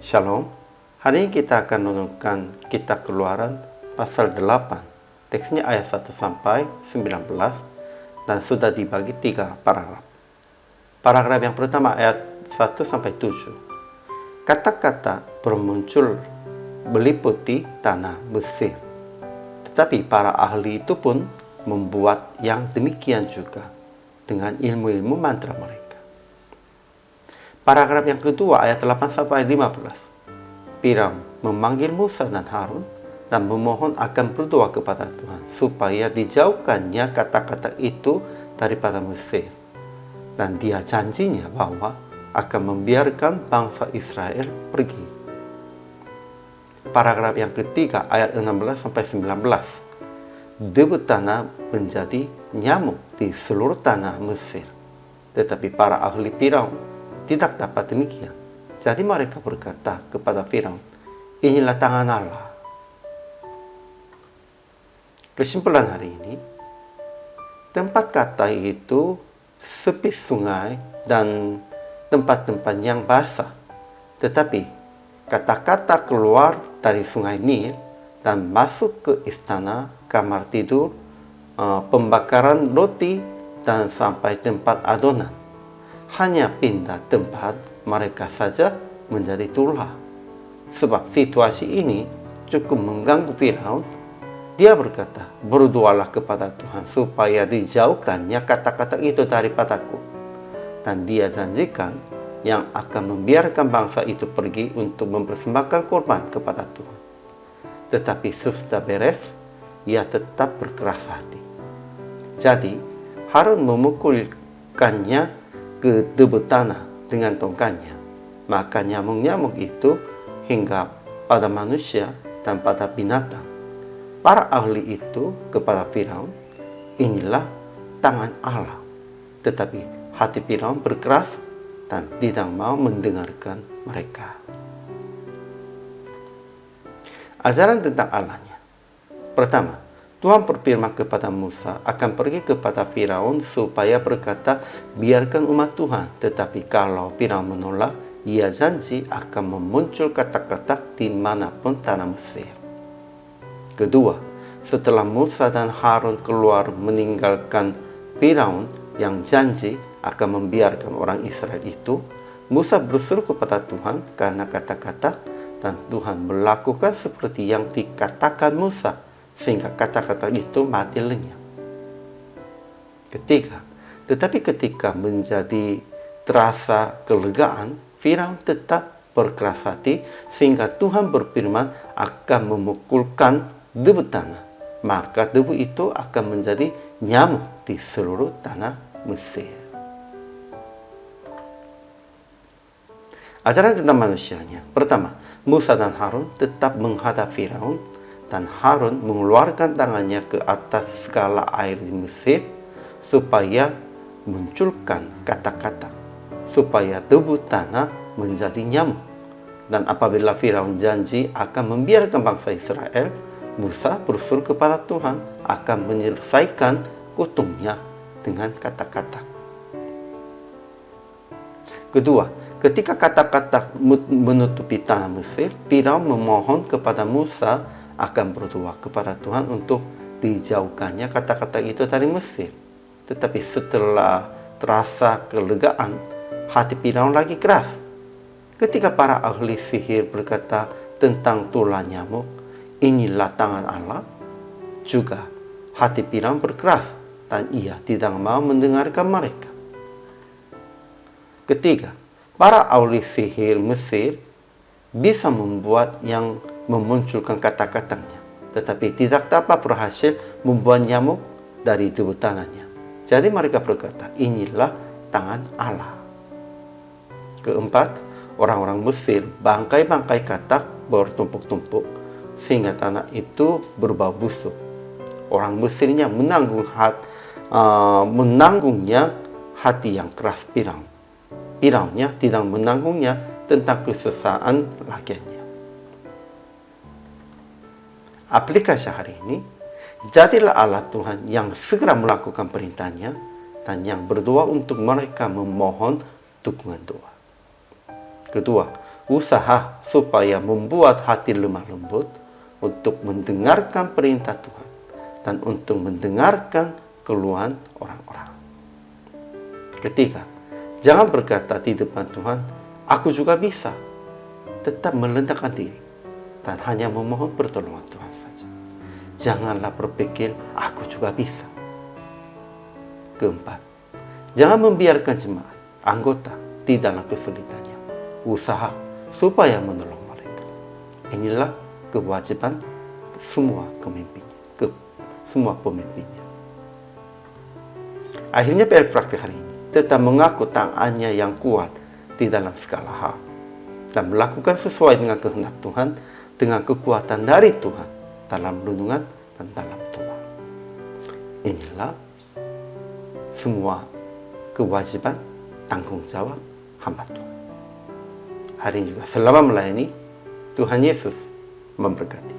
Shalom. Hari ini kita akan merenungkan Kitab Keluaran pasal 8. Teksnya ayat 1 sampai 19 dan sudah dibagi 3 paragraf. Paragraf yang pertama ayat 1 sampai 7. Kata-kata bermuncul meliputi tanah Mesir. Tetapi para ahli itu pun membuat yang demikian juga dengan ilmu-ilmu mantra mereka. Paragraf yang kedua ayat 8 sampai 15. Firaun memanggil Musa dan Harun dan memohon akan berdoa kepada Tuhan supaya dijauhkannya kata-kata itu daripada Mesir. Dan dia janjinya bahwa akan membiarkan bangsa Israel pergi. Paragraf yang ketiga ayat 16 sampai 19. Debu tanah menjadi nyamuk di seluruh tanah Mesir. Tetapi para ahli Firaun tidak dapat demikian. Jadi mereka berkata kepada Firaun, inilah tangan Allah. Kesimpulan hari ini, tempat kata itu sepi sungai dan tempat-tempat yang basah. Tetapi kata-kata keluar dari sungai Nil dan masuk ke istana, kamar tidur, pembakaran roti, dan sampai tempat adonan. Hanya pindah tempat mereka saja menjadi tulah. Sebab situasi ini cukup mengganggu Firaun. Dia berkata, berdoalah kepada Tuhan supaya dijauhkannya kata-kata itu daripadaku. Dan dia janjikan yang akan membiarkan bangsa itu pergi untuk mempersembahkan korban kepada Tuhan. Tetapi sesudah beres, ia tetap berkeras hati. Jadi, Harun memukulkannya ke debu tanah dengan tongkatnya. Maka nyamuk-nyamuk itu hingga pada manusia dan pada binatang. Para ahli itu kepada Firaun, inilah tangan Allah. Tetapi hati Firaun berkeras dan tidak mau mendengarkan mereka. Ajaran tentang Allahnya. Pertama, Tuhan berfirman kepada Musa akan pergi kepada Firaun supaya berkata, biarkan umat Tuhan. Tetapi kalau Firaun menolak, ia janji akan memuncul kata-kata dimanapun tanah Mesir. Kedua, setelah Musa dan Harun keluar meninggalkan Firaun yang janji akan membiarkan orang Israel itu, Musa berseru kepada Tuhan karena kata-kata, dan Tuhan melakukan seperti yang dikatakan Musa, sehingga kata-kata itu mati lenyap. Ketiga, tetapi ketika menjadi terasa kelegaan, Firaun tetap berkeras hati sehingga Tuhan berfirman akan memukulkan debu tanah. Maka debu itu akan menjadi nyamuk di seluruh tanah Mesir. Ajaran tentang manusianya. Pertama, Musa dan Harun tetap menghadap Firaun, dan Harun mengeluarkan tangannya ke atas segala air di Mesir supaya munculkan kata-kata, supaya debu tanah menjadi nyamuk. Dan apabila Firaun janji akan membiarkan bangsa Israel, Musa berseru kepada Tuhan akan menyelesaikan kutuknya dengan kata-kata. Kedua, ketika kata-kata menutupi tanah Mesir, Firaun memohon kepada Musa akan berdoa kepada Tuhan untuk dijauhkannya kata-kata itu dari Mesir. Tetapi setelah terasa kelegaan, hati Firaun lagi keras. Ketika para ahli sihir berkata tentang tulah nyamuk, inilah tangan Allah, juga hati Firaun berkeras dan ia tidak mau mendengarkan mereka. Ketiga, para ahli sihir Mesir bisa membuat yang memunculkan kata-katanya, tetapi tidak dapat berhasil membuat nyamuk dari debu tanahnya. Jadi mereka berkata, inilah tangan Allah. Keempat, orang-orang Mesir bangkai-bangkai katak bertumpuk-tumpuk sehingga tanah itu berbau busuk. Orang Mesirnya menanggungnya hati yang keras Firaun. Firaunnya tidak menanggungnya tentang kesesaan rakyatnya. Aplikasi hari ini, jadilah Allah Tuhan yang segera melakukan perintahnya dan yang berdoa untuk mereka memohon dukungan doa. Kedua, usaha supaya membuat hati lemah lembut untuk mendengarkan perintah Tuhan dan untuk mendengarkan keluhan orang-orang. Ketiga, jangan berkata di depan Tuhan, aku juga bisa. Tetap melendahkan diri dan hanya memohon pertolongan Tuhan saja. Janganlah berpikir, aku juga bisa. Keempat, jangan membiarkan jemaat, anggota di dalam kesulitannya, usaha supaya menolong mereka. Inilah kewajiban semua pemimpinnya. Akhirnya PR praktik hari ini, tetap mengaku tangannya yang kuat di dalam segala hal dan melakukan sesuai dengan kehendak Tuhan dengan kekuatan dari Tuhan dalam renungan dan dalam doa. Inilah semua kewajiban tanggung jawab hamba Tuhan. Hari ini juga selama melayani, Tuhan Yesus memberkati.